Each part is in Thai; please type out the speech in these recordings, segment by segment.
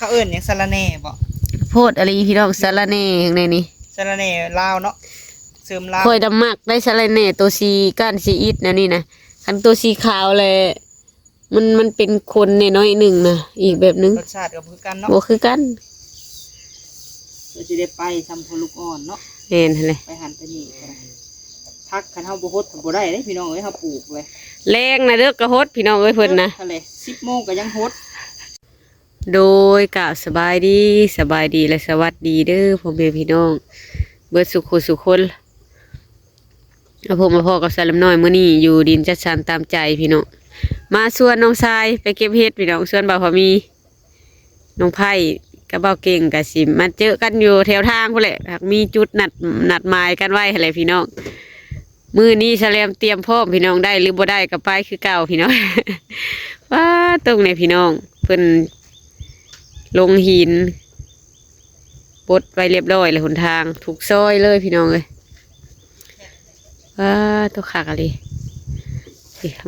เขาเอิ้นหยังสะระแหน่บ่โพดอะไรพี่น้องสาระแหน่ข้างในนี่สะระแหน่ลาวเนาะเสริมลาวค่อยดำมักได้สาระแหน่ตัวสีก้านสีอิดนะนี่นะคันตัวสีขาวเลยมันเป็นคนน้อยๆหนึ่งนะอีกแบบนึงรสชาติก็คือกันเนาะบ่คือกันเราสิได้ไปทำพลูกอ่อนเนาะแม่นหั่นแหละไปหันไปนี่ก็ได้พักคันเฮาบ่ฮดบ่ได้เด้พี่น้องเอ้ยเฮาปลูกเลยแรงนะเด้อกระฮดพี่น้องเอ้ยเพิ่นนะทะเล10 โมงก็ยังฮดโดยกะสบายดีและสวัสดีเด้อพ่อแม่พี่น้องเบิดสุขสุขคนเอาผมมาพ่อกับสาลำน้อยมื้อนี้อยู่ดินจัดสรรตามใจพี่น้องมาส่วนน้องทรายไปเก็บเห็ดพี่น้องส่วนบ่าวพอมีน้องไผ่กับบ่าวเก่งกับสิมาเจอกันอยู่แถวทางพุ่นแหละหากมีจุดนัดหมายกันไว้อะไรพี่น้องมื้อนี้แสลมเตรียมพร้อมพี่น้องได้หรือบ่ได้ก็ไปคือเก่าพี่น้อง ว้าตรงนี้พี่น้องเพิ่นลงหินปดไว้เรียบร้อยเลยหนทางถูกซอยเลยพี่น้องเลยว้าตัวขากอะไร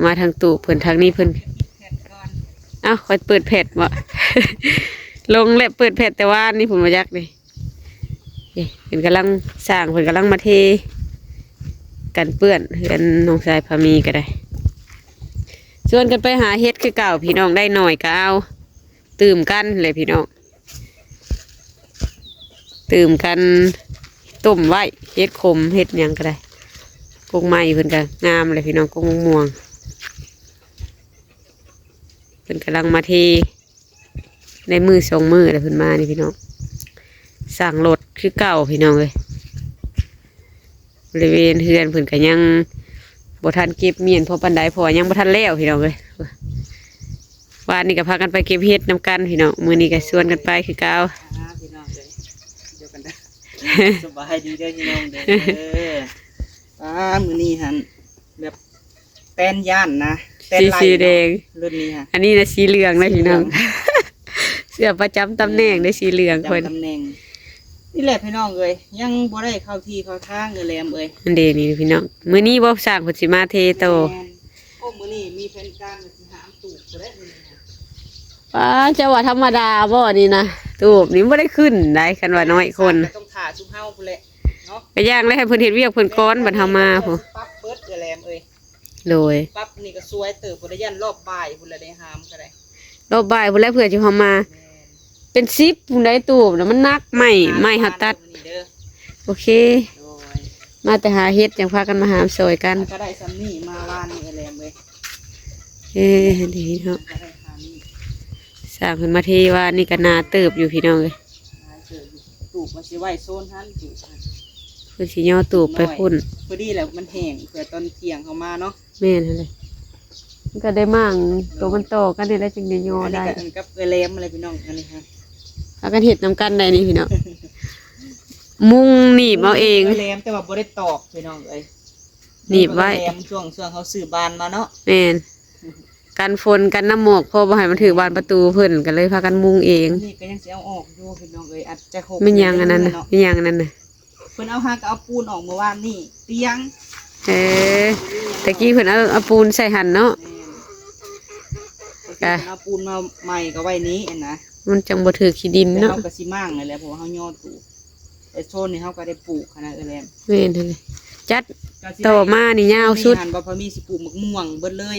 มาทางตู่เพิ่นทางนี้เพิ่นเอ้าคอยเปิดแผดบ่ ลงและเปิดแผดแต่ว่านี่ผมมายักเลยเห็นกำลังสร้างเพิ่นกำลังมาเทกันเปื้อนเห็นน้องชายพามีก็ได้ชวนกันไปหาเฮ็ดคือเก่าพี่น้องได้หน่อยก็เอาตื่มกันเลยพี่น้องตื่มกันต้มไว้เฮ็ดขมเฮ็ดยังก็ได้กงไม้เพิ่นก็งามเลยพี่น้องกงม่วงเพิ่นกำลังมาเทในมือ2 มือเลยเพิ่นมานี่พี่น้องสั่งรถคือเก่าพี่น้องเลยบริเวณเฮือนเพิ่นก็ยังบ่ทันเก็บเมียนพอปันไดพอยังบ่ทันแล้วพี่น้องเลยวันนี้ก็พากันไปเก็บเห็ดนำกันพี่น้องมื้อนี้ก็ชวนกันไปคือเก่าพี่น้องเลยเดี๋ยวกันเด้อสบายดีเด้อพี่น้องเด้อมื้อนี้หั่นแบบแป้นย่านนะแป้นลายสีแดงรุ่นนี้ฮะอันนี้นะสีเหลืองนะพี่น้องเสื้อประจำตำแหน่งได้สีเหลืองเพิ่นตำแหน่งนี่แหละพี่น้องเอ้ยยังบ่ได้เข้าที่เข้าทางเลยแหลมเอ้ยอันเดนี่พี่น้องมื้อนี้บ่สร้างเพิ่นสิมาเทโตโอ้มื้อนี้มีแผนการสิหามตูบบ่ได้มื้อนี้ป้าจะว่าธรรมดาบ่นี่นะตูบนี่บ่ได้ขึ้นได้คันว่าน้อยคนต้องถ่าซุมเฮาพุ่นแหละเนาะไปย่างแล้วให้เพิ่นเฮ็ดเวียกเพิ่นก้อนบัดเฮามาพุ่นปั๊บเบิดแหลมเอ้ยโดยปั๊บนี่ก็สวยเติบพุ่นได้ยันรอบบ่ายพุ่นละได้หามก็ได้รอบบ่ายพุ่นแล้วเพื่อสิเฮามาเป็น10พุ่นได้ตูบน่ะมันหนักไม้เฮาตัดโอเคมาแต่หาเฮ็ดจังพากันมาหามซอยกันก็ได้ซ้ำนี่มาวานนี่แหลมเอ้ยดีเนาะสร้างขึ้นมาเทว่านี่ก็นาเติบอยู่พี่น้องเลยตูบมาสิไว้โซนท่านตูบเพื่อสิย่อตูบไปพุ่นพอดีแล้วมันแห้งเผื่อตอนเที่ยงเขามาเนาะแม่นเลยมันก็ได้มั่งตัวมันโตกันได้แล้วจึงได้ย่อได้กับแหลมอะไรพี่น้องอันนี้ฮะพากันเห็ดนำกันได้นี่พี่น้องมุงหนีบเอาเองแหลมแต่ว่าบ่ได้ตอกพี่น้องเอ้ยหนีบไว้แหลมช่วงเขาซื้อบานมาเนาะแม่นกันฝนกันน้ำหมอกพอบ่ให้มันถือบานประตูเพิ่นกันเลยพากันมุงเองนี่ก็ยังสิเอาออกอยู่พี่น้องเอ้ยอาจจะหกไม่ยังอันนั้นน่ะไม่ยังอันนั้นน่ะเพิ่นเอาหาก็เอาปูนออกเมื่อวานนี่เตียงตะกี้เพิ่นเอาปูนใส่หั่นเนาะเอาปูนมาใหม่ก็ไว้นี้นะมันจังบ่ถือขี้ดินเนาะเฮาก็สิมั่งนั่นแหละเพราะเฮาย่อตูไอ้โซนนี่เฮาก็ได้ปลูกขนาดแหลมแม่นเลยจัดต่อมานี่ยาวสุดหันบ่พอมีสิปลูกมะม่วงเบิดเลย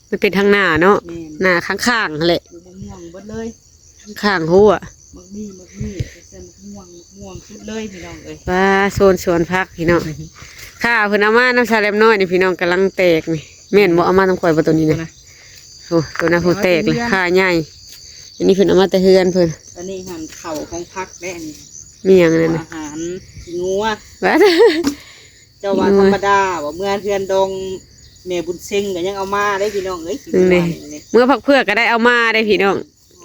มันเป็นทางหน้าเนาะหน้าข้างๆแหละปลูกมะม่วงเบิดเลยข้างหัวมักมี่เส้นม่วงสุดเลยพี่น้องเอ้ยว่าโซนสวนพักพี่น้องข้าเพิ่นเอามาน้ำชาแลมน้อยนี่พี่น้องกำลังแตกนี่แม่นบ่เอามาต้องข่อยบ่ตัวนี้นะโอ้ตัวนั้นผู้แตกเลยข้าใหญ่อันนี้เพิ่นเอามาแต่เฮือนเพิ่นอันนี้หั่นเข่าของพักแม่นี่มีหยังนั่นน่ะอาหารงัวเจ้าว่าธรรมดาบ่เมื่อเฮือนดงแม่บุญเซ็งก็ยังเอามาได้พี่น้องเอ้ยเมื่อพักเพื่อก็ได้เอามาได้พี่น้อง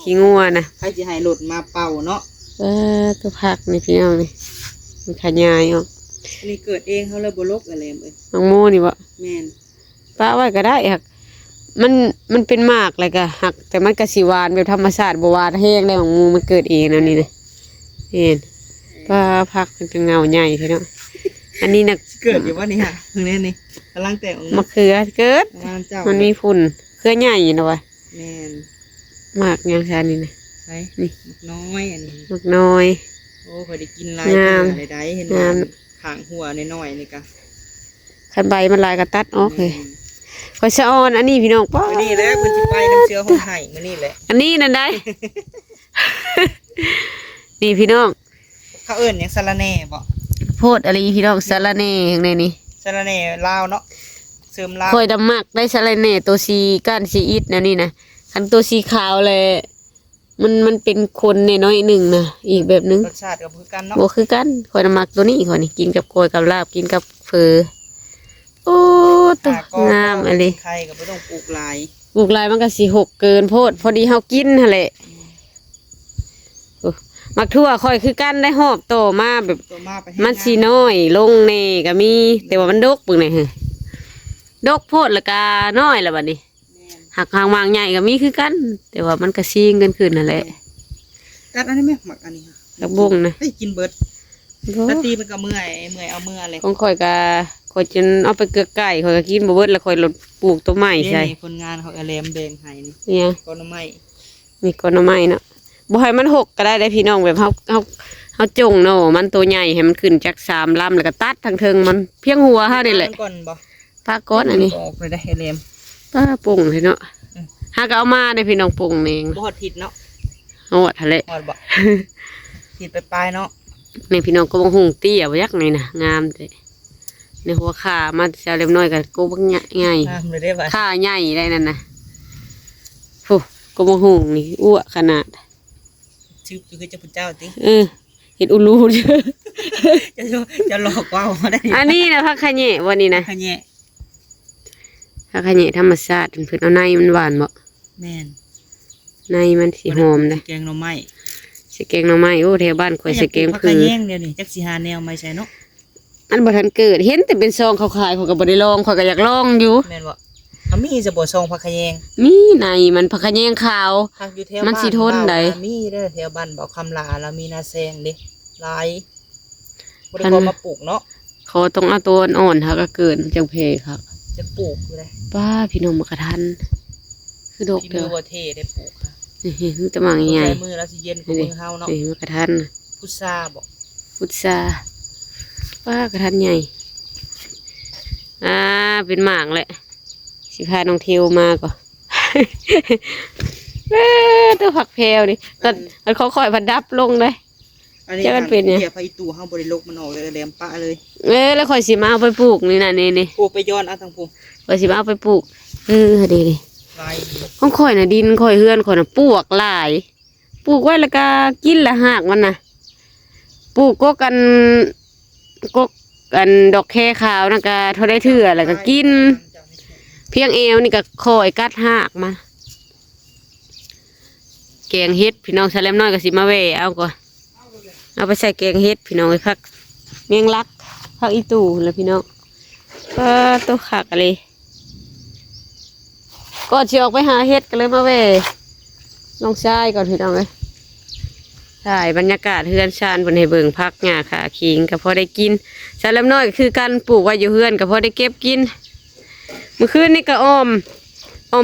ขี้งัวนะใครสิให้หลุดมาเป่าเนาะตัวผักนี่พี่น้องนี่มันขยายออกนี่เกิดเองเขาเลยบ่ลกอะไรเอ้ยน้องโมนี่บ่แม่นป้าไว้ก็ได้หักมันเป็นหมากอะไรก็หักแต่มันก็สิหวานแบบธรรมชาติบ่หวานแห้งได้ของมูมันเกิดเองแล้วนี่นะเห็นป้าผักมันเป็นเงาใหญ่พี่น้องอันนี้น่ะเกิดอยู่ว่านี่ฮะตรงนี้นี่กำลังแตกมะเขือเกิดมันมีฝุ่นเครือใหญ่เนาะวะแม่นหมากยังซานี่นะ ใช่ นี่ มักน้อยอันนี้ มักน้อย โอ้เคยได้กินหลาย งาม เทื่อได้เห็น งาม หางหัวน้อยๆนี่กะ คันใบมันลายก็ตัดออกเลยคอยสะออนอันนี้พี่น้องป้า มื้อนี้แหละเพิ่นสิไปน้ำเชื้อห้องไห้มื้อนี้แหละ อันนี้นั่นได้ นี่พี่น้อง เขาเอิ้นหยังสะระแหน่บ่ โพดอะไรพี่น้องสาระเน่ข้างในนี่ สะระแหน่ลาวเนาะเสริมลาว คอยดำมักได้สาระเน่ตัวสีก้านสีอิดนะนี่นะคันตัวสีขาวเลยมันเป็นคนในน้อยหนึ่งนะอีกแบบนึง รสชาติก็คือกันเนาะ บ่คือกันคอยดำมักตัวนี้คอยนี่กินกับกล้วยกับลาบกินกับเฟอโอ้ตัว หาก็ งามอะไร ใครก็บ่ต้องปลูกหลาย ปลูกลายมันก็สิหกเกินโพดพอดีเฮากินหั่นแหละโอ้มักทั่วคอยคือกันได้หอบโตมาแบบ ตัวมาไป มันสีน้อยลงเน่ก็มี แต่ว่ามันดกปึงไหนเหรอดกโพดและกาน้อยละบัดนี้ แม่น หักหางวางใหญ่ก็มีคือกัน แต่ว่ามันก็ซีงกันขึ้นนั่นแหละ กัดอันนี้ไหมหมักอันนี้ค่ะ ผักบุ้งนะ เฮ้ยกินเบิดแล้วตีมันก็เมื่อยเอาเมื่ออะไร ของข่อยก็ข่อยจนเอาไปเกลือไก่ข่อยก็กินบ่เบิดแล้วข่อยลดปลูกต้นไม้ใส่ นี่คนงานเขาเอาแรมแดงให้นี่ เนี่ย ก้อนไม้ มีก้นหน่อไม้เนาะบ่ให้มันหกก็ได้ได้พี่น้องแบบเฮาจงเนาะมันตัวใหญ่ให้มันขึ้นจาก3ลำแล้วก็ตัดทางเทิงมันเพียงหัวเฮานี่แหละ มันก่อนบ่ ปลาก้อนอันนี้ ออกเลยได้แรม ปลาป่งเลยเนาะหาก็เอามาได้พี่น้องป่งเอง บ่ฮอดทิศเนาะ เอาหมดทะเล ฮอดบ่ ทิศไปปลายเนาะ ในพี่น้องก็บังหุงเตี้ยบ่ยักไงนะงามเลยในหัวขามาเสียเล็มน้อยกับกูบังใหญ่ เลยได้บ่ ขาใหญ่ได้นั่นนะโอ้ก็บังหุงนี่อ้วขนาด ชื่อคือเจ้าพุทธเจ้าติ เห็ดอุลูเยอะ จะหลอกว่าบ่ได้ อันนี้นะพักขะแหน่วันนี้นะ ขะแยะ พักขะแหน่ธรรมชาติเพิ่นเอาในมันหวานบ่ แม่น ในมันสีหอมเลย แกงหน่อไม้ สิแกงหน่อไม้โอ้แถวบ้านข่อยสิแกง ผัก คื กะ อ แยงเดี๋ยวนี้จักสิหาแนวใหม่ใส่เนาะ อันบ่ทันเกิดเห็นแต่เป็นซองเขาขายข่อยก็บ่ได้ลองข่อยก็อยากลองอยู่ แม่นบ่เขามีจะบ่ซองผักกะแยง มีในมันพักขะแหน่ขาว ผักอยู่แถว มันสิทนได้ บ้ามีเด้อแถวบ้านเบาคำลาแล้วมีนาแซงเด้หลายบ่ได้ขอมาปลูกเนาะ เขาต้องเอาตัวอ่อนๆถ้าก็เกิดมันจังเพครับ จะปลูกอยู่เลย ป้าพี่น้องมากระทัน คือดอก ที่ เดี มื ยว อบ่เท่ได้ปลูกค่ะ นี่มันจะมังใหญ่ ใช้มือแล้วสิเย็นกว่ามือเฮาเนาะ นี่มากระทัน พุทราบ่ พุทราป้ากระทันใหญ่เป็นหมากแหละสิพาน้องเทวมาก่อน ตัวผักแพรวนี่ตอนมันเขาค่อยพันดับลงเลย อันนี้ จะมันเป็นไง เดี๋ยวพาอีตู่เฮาบ่ได้ลกมันออกเลยแหลมปะเลย แล้วค่อยสิมาเอาไปปลูกนี่นะนี่ ปลูกไปย้อนเอาทางภู ค่อยสิมาเอาไปปลูกดี ลาย ของข่อยน่ะดินข่อยเฮือนข่อยน่ะปลวกหลายปลูกไว้แล้วก็กินละหากมันน่ะปลูกก็กันดอกแคขาวนะก็เท่าได้เถื่อแล้วก็กิน เพียงเอวนี่ก็คอยกัดหากมาแกงเฮ็ดพี่น้องสะแลมน้อยก็สิมาแหวเอาก่อนเอาไปใส่แกงเฮ็ดพี่น้องไว้พักเมียงลักพักอีตู่แล้วพี่น้องก็ตัวขักอะไรก่อนสิออกไปหาเฮ็ดก็เลยมาแหวลองชายก่อนพี่น้องเลยถ่ายบรรยากาศเฮือนชานบนให้เบิ่งพักหญ้าขาขิงก็พอได้กินสะแลมน้อยก็คือการปลูกไว้อยู่เฮือนก็พอได้เก็บกิน เมื่อคืนนี่ก็ออ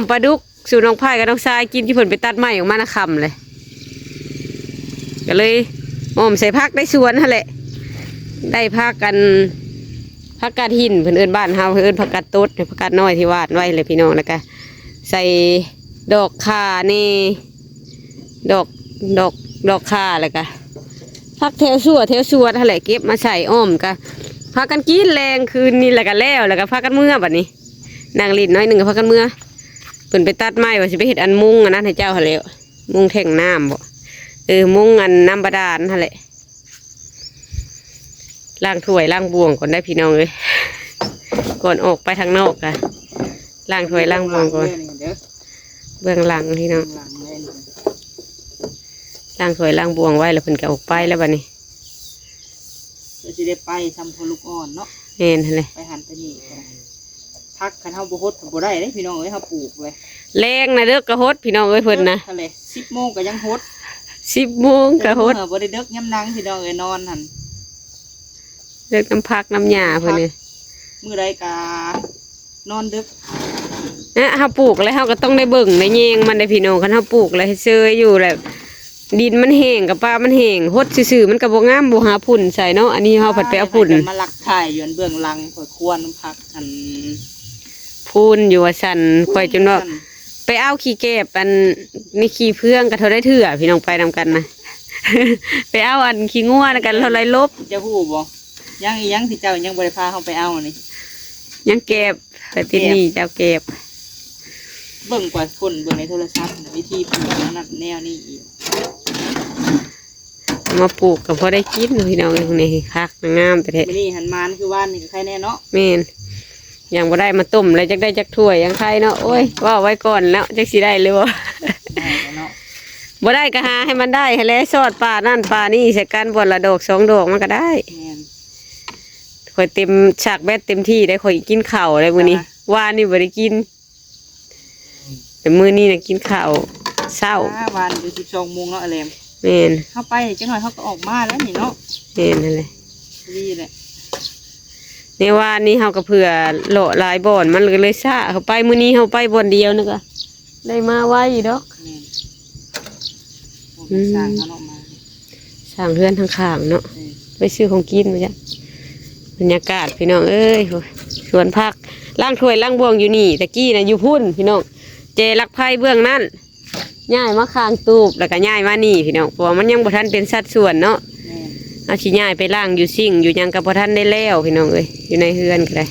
มปลาดุกสู่น้องไผ่กับน้องทรายกินที่ผลไปตัดไม้ออกมานะคำเลยก็เลยใส่ผักได้สวนนั่นแหละได้ผักกาดหินเพื่นเอินบ้านเฮาเพื่นเอินผักกาดต๊ดผักกาดน้อยที่วาดไว้เลยพี่น้องแล้วก็ใส่ดอกข่านี่ดอกข่าแล้วก็ผักแถวสัวนั่นแหละเก็บมาใส่อ้อมก็พากันกินแรงคืนนี่แล้วก็แล้วก็พากันเมื่อบัดนี้นางลิ้นน้อยหนึ่งกับพักกันเมื่อเปิ่นไปตัดไม้ว่าสิไปเห็ดอันมุงอันนั้นให้เจ้าหั่นแหล้วมุงแท่งน้ำบ่มุงอันน้ำบาดาลหั่นแหละล้างถ้วยล้างบวงก่อนได้พี่น้องเลยก่อนออกไปทางนอกอะล้างถ้วยล้างบวงก่อน เด้อ เบื้องหลังพี่น้อง หลังเลย ล้างถ้วยล้างบวงไว้แล้วเพิ่นก็ออกไปแล้วบัดนี้ จะสิได้ไปทำพลูกอ่อนเนาะ เห็นหั่นเลย ไปหันไปนี่ก็ได้พักคันเฮาบ่ฮดก็บ่ได้เด้พี่น้องเอ้ยเฮาปลูกไว้ แรงนะเด้อกระฮดพี่น้องเอ้ยเพิ่นนะ ทะเล10 โมงก็ยังฮด 10 โมงกระฮด บ่ได้เดึกยามนังพี่น้องเอ้ยนอนหั่น เลิกน้ำพักน้ำหญ้าเพิ่นนี่ มื้อใดก็นอนดึก เฮาปลูกแล้วเฮาก็ต้องได้เบิ่งได้แยงมันได้พี่น้องคันเฮาปลูกแล้วให้เซยอยู่แบบ ดินมันแห้งกับปลามันแห้งหดซื่อๆมันก็บ่งามบ่หาพุ่นใส่เนาะอันนี้เฮาผัดไปเอาพุ่น มาลักถ่ายอยู่อันเบื้องหลังข่อยควรพักอัน พุ่นอยู่ว่าซั่นข่อยจนว่าไปเอาขี้แกบอันนี่ขี้เพื่องก็เท่าได้เถื่อพี่น้องไปนำกันนะ ไปเอาอันขี้งัวแล้วกันเท่าไรลบ จะฮู้บ่ยังอีหยังที่เจ้ายังบ่ได้พาเฮาไปเอานี่ ยังเก็บแต่ที่นี่เจ้าเก็บ เบิ่งกว่าคนเบิ่งในโทรศัพท์น่ะวิธีปลูกนั่นแนวนี้อีก เอามาปลูกก็พอได้กินพี่น้องตรงนี้คักงามแต่แท้ มื้อนี้หันมานคือว่านนี่ก็ใครแน่เนาะ แม่นยังบ่ได้มาต้มเลยจักได้จักถ้วยยังใครเนาะโอ้ยว่าไว้ก่อนแล้วจักสิได้เลยบ่ ได้แล้วเนาะ บ่ได้ก็หาให้มันได้ให้แล้วซอดป่านั่นป่านี่ใส่กันบ่ละดอก2ดอกมันก็ได้ แม่น ข่อยเต็มฉากแบตเต็มที่ได้ข่อยกินข้าวเลยมื้อนี้ว่านี่บ่ได้กิน แต่มื้อนี้น่ะกินข้าวเช้า วันอยู่12 โมงเนาะอะแลม แม่น เฮาไปจังหน่อยเฮาก็ออกมาแล้วนี่เนาะ แม่นนั่นแหละ นี่แหละ ในว่านี่เฮาก็เผื่อเลาะหลายบ่อนมันเลยซ่าเขาไปมื้อนี้เฮาไปบ่อนเดียวนึกอะได้มาไวอยู่ดอก แม่นโอ้ยสร้างเขาเนาะมา สร้างเรือนทางข้างเนาะ เออ ไปซื้อของกินมาจ้ะบรรยากาศพี่น้องเอ้ยโหสวนผักล้างถ้วยล้างบวงอยู่นี่ตะกี้น่ะอยู่พุ่นพี่น้องเจรักไผ่เบื้องนั่นย้ายมาข้างตูบแล้วก็ย้ายมานี่พี่น้องเพราะว่ามันยังบ่ทันเป็นสัดส่วนเนาะ แม่น เอาสิย้ายไปล้างอยู่ซิ่งอยู่หยังกับบ่ทันได้แล้วพี่น้องเอ้ยอยู่ในเฮือนก็ได้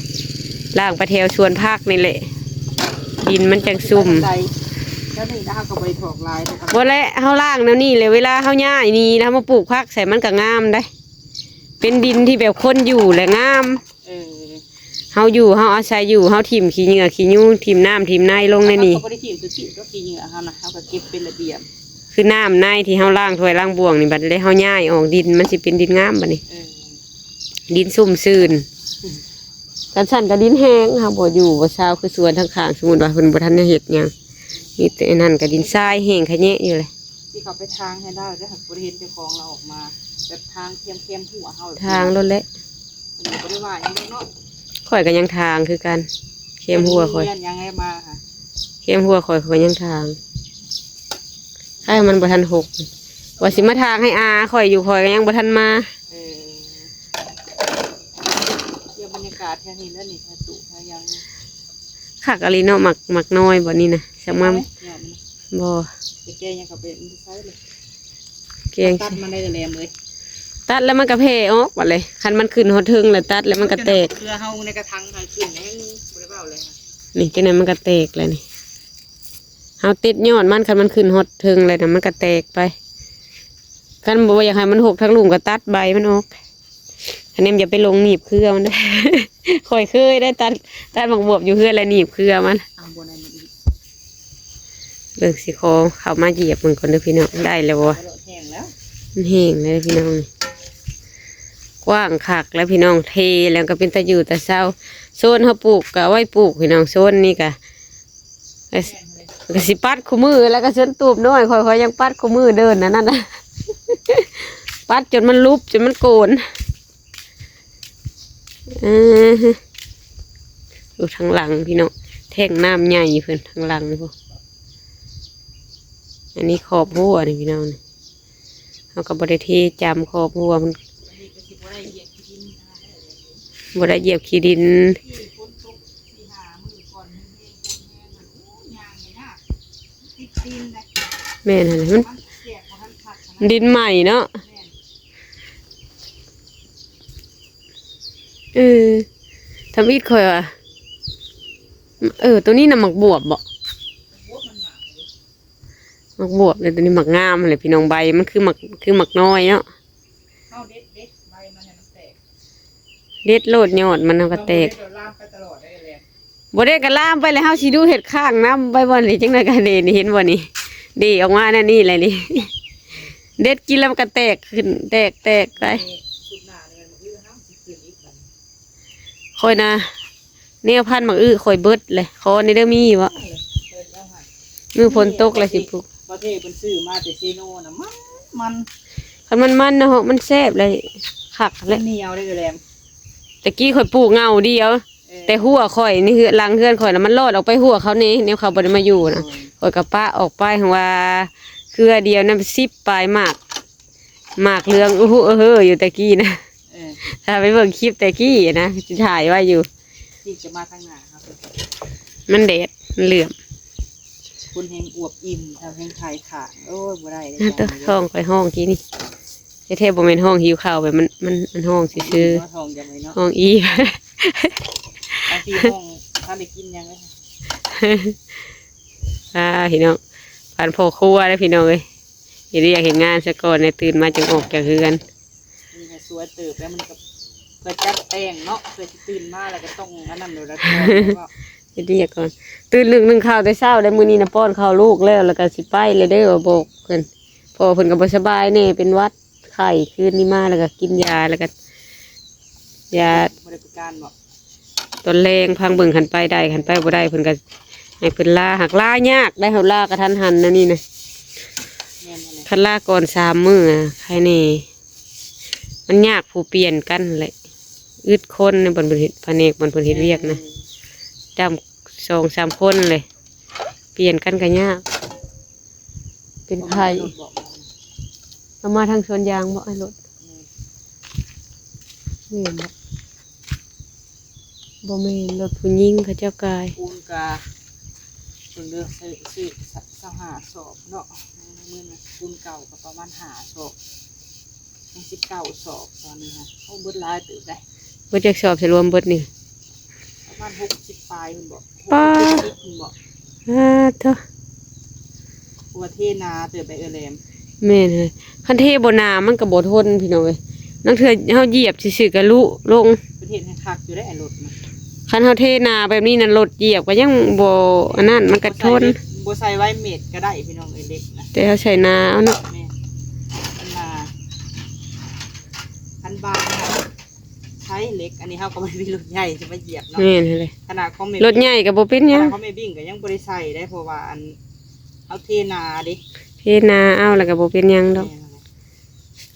ล้างไปแถวสวนผักนี่แหละดินมันจังซุ่ม ใจแล้วนี่นะเฮาก็บ่ได้ถอกลายเท่ากัน บ่แล้วเฮาล้างแนวนี้เลยเวลาเฮาย้ายนี่แล้วมาปลูกผักใส่มันก็งามได้ เป็นดินที่แบบคนอยู่และงาม เออ เฮาอยู่เฮาอาศัยอยู่เฮาทิ่มขี้เหงื่อขี้ยูทิ่มน้ำทิ่มในลงในนี่ เขาบ่ได้ทีมคือสิก็ขี้เหงื่อเฮานะเฮาก็เก็บเป็นระเบียบ คือน้ำในที่เฮาล้างถ้วยล้างบวงนี่บัดเลยเฮาย้ายออกดินมันสิเป็นดินงามบัดนี้ เออ ดินซุ่มซื่นกันสั่นก็ดินแห้งเฮาบ่อยู่บ่ซาวคือสวนทางข้างสมมุติว่าเพิ่นบ่ทันได้เฮ็ดหยังมีแต่อันนั้นก็ดินทรายแห้งขะแยะอยู่เลย ที่เขาไปทางให้ได้แล้วหักบ่ได้เห็นเจ้าของเราออกมาแบบทางเข้มๆหัวเฮา ทางรถแหละ บ่ได้ว่าหยังเนาะ ข่อยก็ยังทางคือกันเข้มหัวข่อย เรียนยังไงมาค่ะ เข้มหัวข่อยก็ยังทางให้มันบ่ทันหกว่าสิมาทางให้อาข่อยอยู่ข่อยก็ยังบ่ทันมา เออเที่ยวบรรยากาศแค่นี้แล้วนี่แค่ตุแค่ยัง คักอะลีเนาะหมักน้อยบ่นี่นะสักมา เนี่ยมัน บ่ จะแกยังก็เป็นใช้เลย เกียง ตัดมันได้แหลมเลย ตัดแล้วมันก็เพออกบัดเลยคันมันขึ้นฮอดถึงแล้วตัดแล้วมันก็แตก เกลือเฮาในกระถางทางขึ้นยังบ่ได้เว้าเลยนะ นี่จังนั้นมันก็แตกเลยนี่เฮาติดยอดมันคันมันขึ้นฮอดถึงเลยนะมันก็แตกไปคันบ่ว่าอยากให้มันหกทั้งลุมก็ตัดใบมันออกอันนี้มันอย่าไปลงหนีบเครือมันได้ ข่อยเคยได้ตัดหมกบวบอยู่เฮือนแล้วหนีบเครือมัน เอาบ่ได้มันอีก เบิกสิคอเข้ามาเหยียบมันก่อนเด้อพี่น้องได้แล้วบ่ กระโดดแห้งแล้ว มันแห้งเลยพี่น้องกว้างคักแล้วพี่น้องเทแล้วก็เป็นตะอยู่ตะเศร้าโซนเขาปลูกก็เอาไว้ปลูกพี่น้องโซนนี่ก็สิปัดคู่มือแล้วก็เส้นตูบน้อยค่อยๆยังปัดคู่มือเดินนั่นนะ ปัดจนมันลุบจนมันโกนดูทางหลังพี่น้องแท่งน้ำใหญ่เพิ่นทางหลังนี่พวกอันนี้ขอบหัวนี่พี่น้องนี่เขาก็บริเทจำขอบหัวมันบริเหยียบขี้ดินแม่นั่นแหละมันดินใหม่เนาะทำอีกเคยอ่ะตัวนี้น่ะหมักบวบบ่หมักบวบเลยตัวนี้หมักงามเลยพี่น้องใบมันคือหมักน้อยเนาะใบมันให้มันแตก เด็ดโลดยอดมันก็แตก ลามไปตลอดได้เลย บ่ได้ก็ล่ามไปเลยเฮาสิดูเห็ดข้างน้ำใบบ่นี่จังได๋ก็เด่นี่เห็นบ่นี่ดีออกมานั่นนี่แหละนี่ เด็ดกินแล้วมันก็แตกขึ้นแตกไปค่อยนะเนี่ยพันธุ์หมักค่อยเบิดเลยคอนี่เด้อมีบ่มือฝนตกเลยสิปลูก ประเทศเป็นซื้อมาแต่ซีโน่นะมัน คันมันนะฮะมันแซ่บเลยคักเลย เหนียวได้เลยแหลม ตะกี้ข่อยปลูกเงาเดียวแต่หัวข่อยนี่คือรังเฮือนข่อยน่ะมันรอดออกไปหัวเขานี่เนี่ยเขาบ่ได้มาอยู่นะข่อยกับป้าออกไปว่า เครือเดียวนั้น10ปลายหมากเหลืองอู้หูอยู่ตะกี้นะ เออ ถ้าไปเบิ่งคลิปตะกี้นะจะถ่ายไว้อยู่ ที่จะมาทางหน้าครับ มันแดดมันเหลื่อม คุณแห่งอวบอิ่มทำแห่งไทยขาโอ้ยบ่ได้เลย นะตัวห้องไปห้องกี้นี่แท้ๆบ่แม่นห้องหิวข้าวแบบมันห้องซื่อ ทองยังไงเนาะ ๆห้องอี บางทีห้องถ้าได้กินยังไง พี่น้องผ่านพ่อครัวได้อพี่น้องเอ้ยอย่าเรียกเห็นงานซะก่อนในตื่นมาจึงออกจากเรือน นี่ไงสวยเติบแล้วมันก็เพื่อจัดแต่งเนาะเพื่อที่ตื่นมาแล้วก็ต้องอันนั้นเลยแล้วก็ อย่าเรียกก่อนตื่นนึ่งข้าวแต่เช้าได้มื้อนี้นะป้อนข้าวลูกแล้วก็สิไปเลยเด้อบอกเพิ่นพ่อเพิ่นก็บ่สบายแน่เป็นหวัดไข้คืนนี้มาแล้วก็กินยาแล้วก็ยา บริการบอก ตอนแรงพังเบิ่งขันไปได้ขันไปบ่ได้เพิ่นก็ให้เพิ่นลาหักลายากได้เฮาลากระทันหันนะนี่นะ แม่นอะไร คันลาก่อน3 มื้ออะใครนี่มันยากผู้เปลี่ยนกันแหละอึดคนในบนเพิ่นเฮ็ดแผนกบนเพิ่นเฮ็ดเวียกนะจำ2-3 คนเลย เปลี่ยนกันก็ยาก เป็นไข้เอามาทางสวนยางบ่ไอ้รถนี่บ่บ่แม่นรถผู้หญิงเขาเจ้ากาย ปูนกาเพิ่งเลือกซื้อ25 ศอกเนาะมื้อนะปูนเก่าก็ประมาณ5 ศอกยัง19 ศอกตอนนี้ฮะเขาเบิดหลายตื่นได้ เบิดจักสอบสิรวมเบิดนี่ ประมาณ60 ปลายคุณบอก ป้า 60คุณบอก เถอะ หัวเทนาเติบไปเออแลม แม่นเลยคันเทบ่นามันก็บ่ทนพี่น้องเอ้ยนังเทื่อเฮาเหยียบซื่อๆก็ลุลง ประเทศให้คักอยู่ได้ไอ้รถนะ คันเฮาเทนาแบบนี้นั่นรถเหยียบก็ยังบ่อันนั้นมันก็ทน บ่ใส่ไว้เม็ดก็ได้พี่น้องเอ้ยเล็กนะ แต่เฮาใช้นาเอาเนาะ แม่อันนาอันบางนะใช้เล็กอันนี้เฮาก็ไม่ได้รถใหญ่จะมาเหยียบเนาะ แม่นเลย ขนาดเขาไม่ รถใหญ่ก็บ่เป็นห ข ยั นาง ดเขาไม่บิ่งก็ยังบ่ได้ใส่ได้เพราะว่าอันเอาเทนาดิ เทนาเอาแล้วก็บ่เป็นหยังดอก แม่นั่นแหละ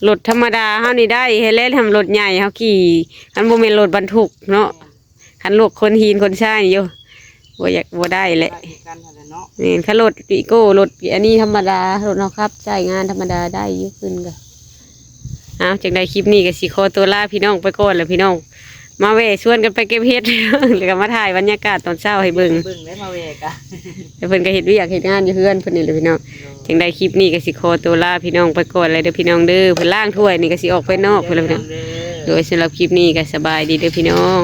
รถธรรมดาเฮานี่ได้เฮ็ดแล้วทำรถใหญ่เฮาขี่คันบ่แม่นรถบรรทุกเนาะคันรถคนหินคนทรายอยู่บ่อยากบ่ได้แหละ ได้กันนั่นแหละเนาะ นี่คันรถอีโก้รถอันนี้ธรรมดารถเฮาขับใช้งานธรรมดาได้อยู่ขึ้นก็เอาจังได้คลิปนี้ก็สิขอตัวลาพี่น้องไปก่อนแล้วพี่น้อง มาแวะชวนกันไปเก็บเห็ด แล้วก็มาถ่ายบรรยากาศตอนเช้าให้เบิ่ง เบิ่งได้มาแวกอะ แล้วเพิ่นก็เฮ็ดเวียกเฮ็ดงานอยู่เฮือนเพิ่นนี่แหละพี่น้องจังได้คลิปนี้ก็สิขอตัวลาพี่น้องไปก่อนเลยเด้อพี่น้องเด้อเพิ่นล้างถ้วยนี่ก็สิออกไปนอกเพิ่นแล้วพี่น้อง โดยสำหรับคลิปนี้ก็สบายดีเด้อพี่น้อง